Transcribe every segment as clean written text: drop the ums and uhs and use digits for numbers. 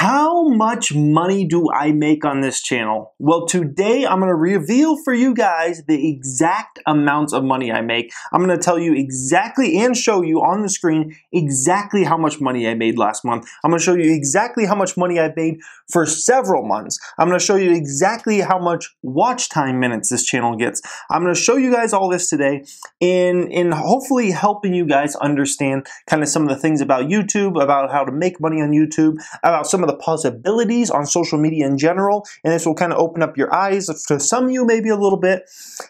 How much money do I make on this channel? Well, today I'm going to reveal for you guys the exact amounts of money I make. I'm going to tell you exactly and show you on the screen exactly how much money I made last month. I'm going to show you exactly how much money I made for several months. I'm going to show you exactly how much watch time minutes this channel gets. I'm going to show you guys all this today in hopefully helping you guys understand kind of some of the things about YouTube, about how to make money on YouTube, about some of the possibilities on social media in general, and this will kind of open up your eyes to some of you maybe a little bit,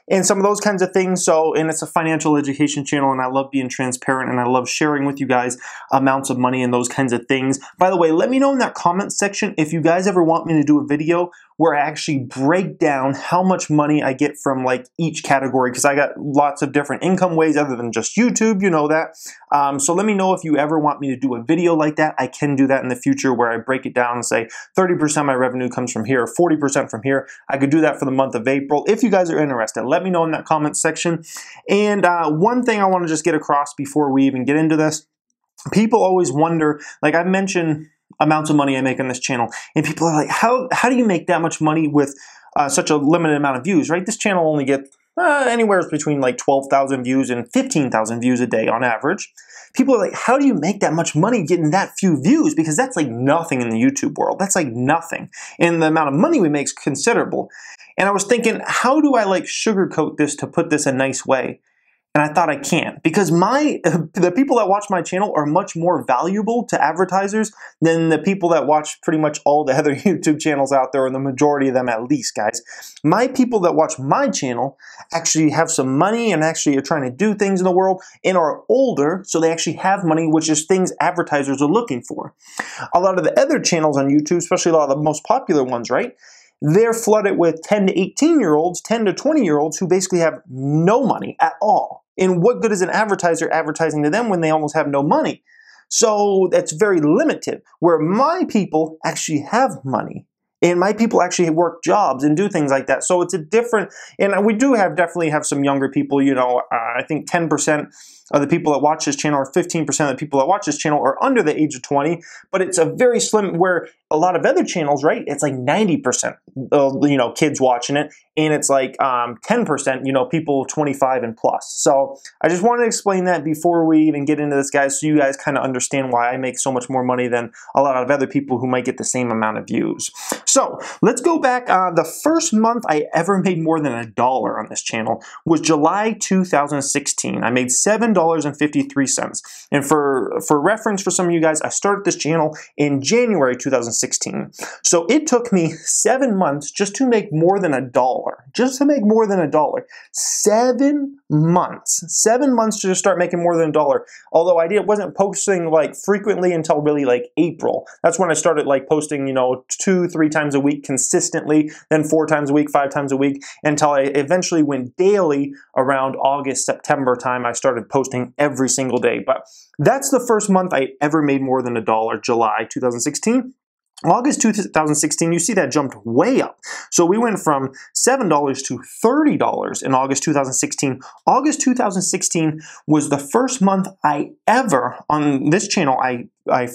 and some of those kinds of things. So, and it's a financial education channel, and I love being transparent, and I love sharing with you guys amounts of money and those kinds of things. By the way, let me know in that comment section if you guys ever want me to do a video where I actually break down how much money I get from like each category, because I got lots of different income ways other than just YouTube, you know that. So let me know if you ever want me to do a video like that. I can do that in the future where I break it down and say 30% of my revenue comes from here, 40% from here. I could do that for the month of April. If you guys are interested, let me know in that comment section. And one thing I want to just get across before we even get into this, people always wonder, like I've mentioned amounts of money I make on this channel, and people are like, how do you make that much money with such a limited amount of views, right? This channel only gets anywhere between like 12,000 views and 15,000 views a day on average. People are like, how do you make that much money getting that few views? Because that's like nothing in the YouTube world. That's like nothing. And the amount of money we make is considerable. And I was thinking, how do I like sugarcoat this to put this a nice way? And I thought I can't, because the people that watch my channel are much more valuable to advertisers than the people that watch pretty much all the other YouTube channels out there, or the majority of them at least, guys. My people that watch my channel actually have some money and actually are trying to do things in the world and are older, so they actually have money, which is things advertisers are looking for. A lot of the other channels on YouTube, especially a lot of the most popular ones, right? They're flooded with 10 to 18-year-olds, 10 to 20-year-olds who basically have no money at all. And what good is an advertiser advertising to them when they almost have no money? So that's very limited, where my people actually have money. And my people actually work jobs and do things like that. So it's a different, and we do definitely have some younger people, you know, I think 10% of the people that watch this channel, or 15% of the people that watch this channel are under the age of 20, but it's a very slim, where a lot of other channels, right, it's like 90% of, you know, kids watching it, and it's like 10%, you know, people 25 and plus. So I just wanted to explain that before we even get into this, guys, so you guys kind of understand why I make so much more money than a lot of other people who might get the same amount of views. So let's go back. The first month I ever made more than $1 on this channel was July 2016. I made $7.53. And for reference for some of you guys, I started this channel in January 2016. So it took me 7 months just to make more than $1. Just to make more than $1. 7 months. 7 months to just start making more than $1. Although I wasn't posting like frequently until really like April. That's when I started like posting, you know, 2-3 times a week consistently, then 4 times a week, 5 times a week, until I eventually went daily around August, September time. I started posting every single day. But that's the first month I ever made more than $1, July 2016. August 2016, you see that jumped way up. So we went from $7 to $30 in August 2016. August 2016 was the first month I ever, on this channel, I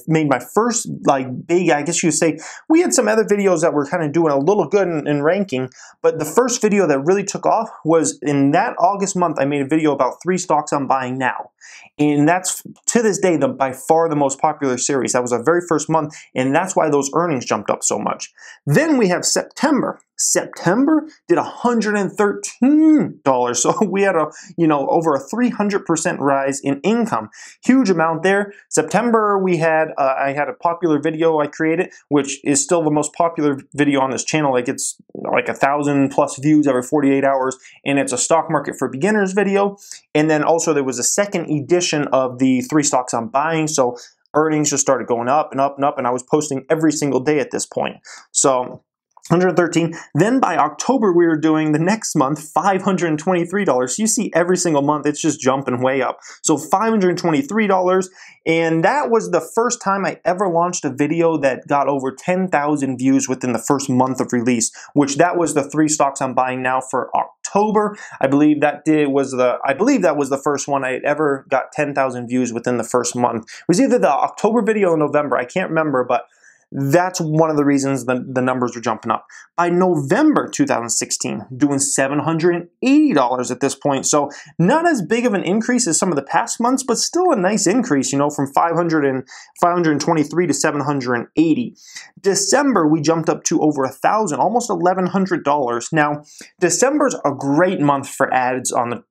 made my first like big, I guess you would say, we had some other videos that were kind of doing a little good in ranking, but the first video that really took off was in that August month. I made a video about 3 stocks I'm buying now. And that's, to this day, by far the most popular series. That was our very first month, and that's why those earnings jumped up so much. Then we have September. September did $113. So we had over a 300% rise in income. Huge amount there. September we had, I had a popular video I created, which is still the most popular video on this channel. Like it's like 1,000+ views every 48 hours. And it's a stock market for beginners video. And then also there was a second edition of the 3 stocks I'm buying. So earnings just started going up and up and up. And I was posting every single day at this point. So 113. Then by October, we were doing the next month, $523. So you see every single month, it's just jumping way up. So $523. And that was the first time I ever launched a video that got over 10,000 views within the first month of release, which that was the 3 stocks I'm buying now for October. I believe that was the first one I ever got 10,000 views within the first month. It was either the October video or November. I can't remember, but That's one of the reasons the numbers are jumping up. By November 2016, doing $780 at this point. So not as big of an increase as some of the past months, but still a nice increase, you know, from 523 to 780. December, we jumped up to over $1,000, almost $1,100. Now, December's a great month for ads on the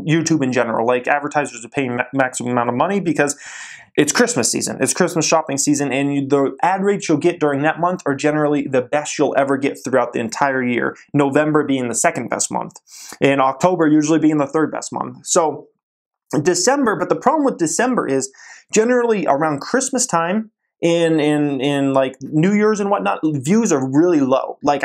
YouTube in general. Like, advertisers are paying maximum amount of money because it's Christmas season. It's Christmas shopping season, and the ad rates you'll get during that month are generally the best you'll ever get throughout the entire year. November being the second best month, and October usually being the third best month. So December, but the problem with December is generally around Christmas time, in like New Year's and whatnot, views are really low. Like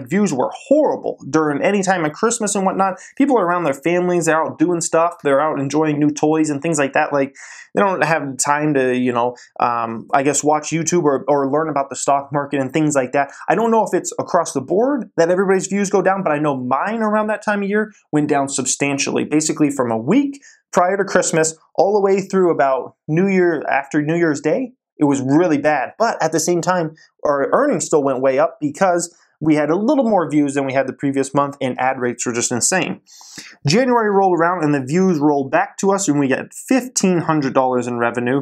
views were horrible during any time of Christmas and whatnot. People are around their families, they're out doing stuff, they're out enjoying new toys and things like that. Like, they don't have time to, you know, I guess watch YouTube or learn about the stock market and things like that. I don't know if it's across the board that everybody's views go down, but I know mine around that time of year went down substantially. Basically from a week prior to Christmas all the way through about after New Year's Day. It was really bad, but at the same time, our earnings still went way up because we had a little more views than we had the previous month, and ad rates were just insane. January rolled around, and the views rolled back to us, and we got $1,500 in revenue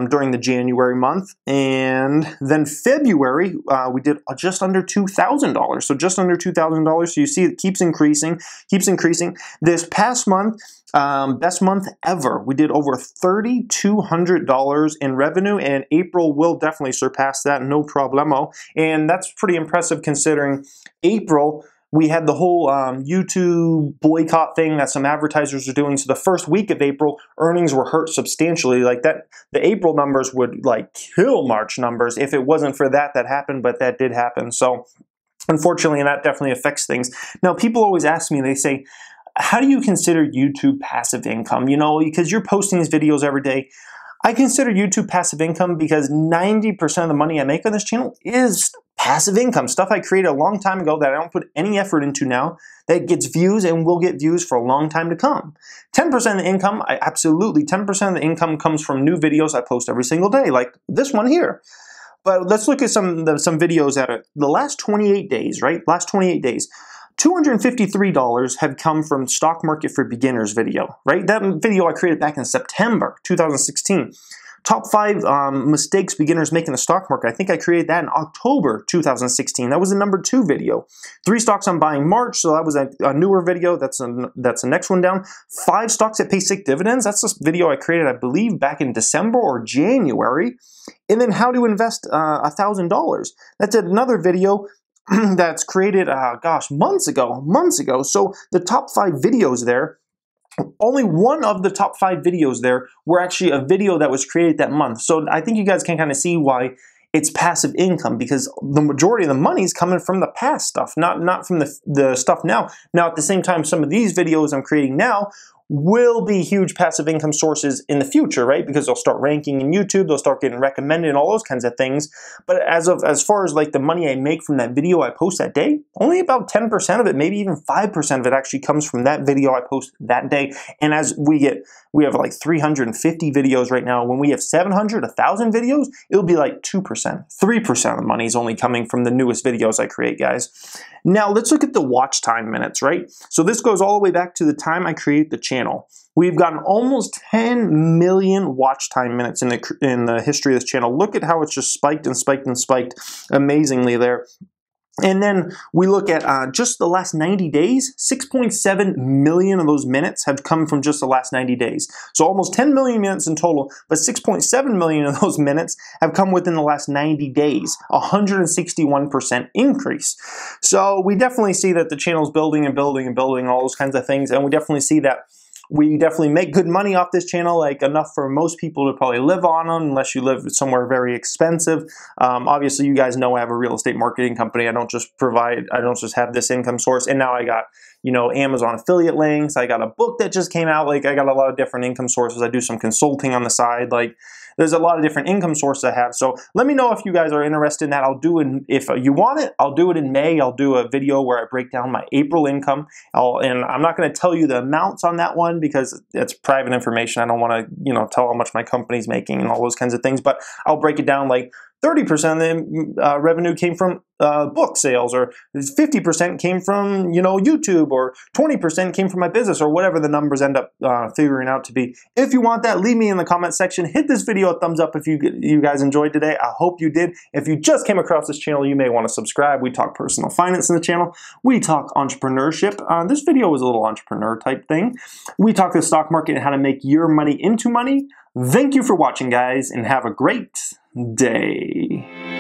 during the January month. And then February, we did just under $2,000, so just under $2,000. So you see it keeps increasing, keeps increasing. This past month, best month ever. We did over $3,200 in revenue, and April will definitely surpass that, no problemo. And that's pretty impressive considering April, we had the whole YouTube boycott thing that some advertisers are doing. So the first week of April, earnings were hurt substantially. Like that, the April numbers would like kill March numbers if it wasn't for that happened, but that did happen. So unfortunately, that definitely affects things. Now, people always ask me, they say, how do you consider YouTube passive income? You know, because you're posting these videos every day. I consider YouTube passive income because 90% of the money I make on this channel is passive income. Stuff I created a long time ago that I don't put any effort into now, that gets views and will get views for a long time to come. 10% of the income, 10% of the income comes from new videos I post every single day, like this one here. But let's look at some videos that are the last 28 days, right? Last 28 days. $253 have come from Stock Market for Beginners video, right? That video I created back in September 2016. Top 5 mistakes beginners make in the stock market. I think I created that in October 2016. That was the number 2 video. 3 stocks I'm buying March, so that was a newer video. That's the next one down. 5 stocks that pay sick dividends. That's this video I created, I believe, back in December or January. And then how to invest $1,000. That's another video that's created, months ago. So the top 5 videos there, only one of the top 5 videos there were actually a video that was created that month. So I think you guys can kind of see why it's passive income, because the majority of the money is coming from the past stuff, not from the stuff now. Now, at the same time, some of these videos I'm creating now will be huge passive income sources in the future, right? Because they'll start ranking in YouTube, they'll start getting recommended and all those kinds of things. But as far as like the money I make from that video I post that day, only about 10% of it, maybe even 5% of it actually comes from that video I post that day. And as we have like 350 videos right now. When we have 700, 1,000 videos, it'll be like 2%. 3% of the money is only coming from the newest videos I create, guys. Now, let's look at the watch time minutes, right? So this goes all the way back to the time I create the channel. We've gotten almost 10 million watch time minutes in the history of this channel. Look at how it's just spiked and spiked and spiked amazingly there. And then we look at just the last 90 days, 6.7 million of those minutes have come from just the last 90 days. So almost 10 million minutes in total, but 6.7 million of those minutes have come within the last 90 days, 161% increase. So we definitely see that the channel's building and building and building, all those kinds of things, and we definitely see that we definitely make good money off this channel, like enough for most people to probably live on them, unless you live somewhere very expensive. Obviously, you guys know I have a real estate marketing company. I don't just have this income source. And now I got, you know, Amazon affiliate links. I got a book that just came out. Like, I got a lot of different income sources. I do some consulting on the side. Like, there's a lot of different income sources I have. So let me know if you guys are interested in that. I'll do it, if you want it, I'll do it in May. I'll do a video where I break down my April income. And I'm not going to tell you the amounts on that one because it's private information. I don't want to, you know, tell how much my company's making and all those kinds of things. But I'll break it down like 30% of the revenue came from book sales, or 50% came from, YouTube, or 20% came from my business, or whatever the numbers end up figuring out to be. If you want that, leave me in the comment section. Hit this video a thumbs up if you guys enjoyed today. I hope you did. If you just came across this channel, you may want to subscribe. We talk personal finance in the channel. We talk entrepreneurship. This video was a little entrepreneur type thing. We talk the stock market and how to make your money into money. Thank you for watching, guys, and have a great day.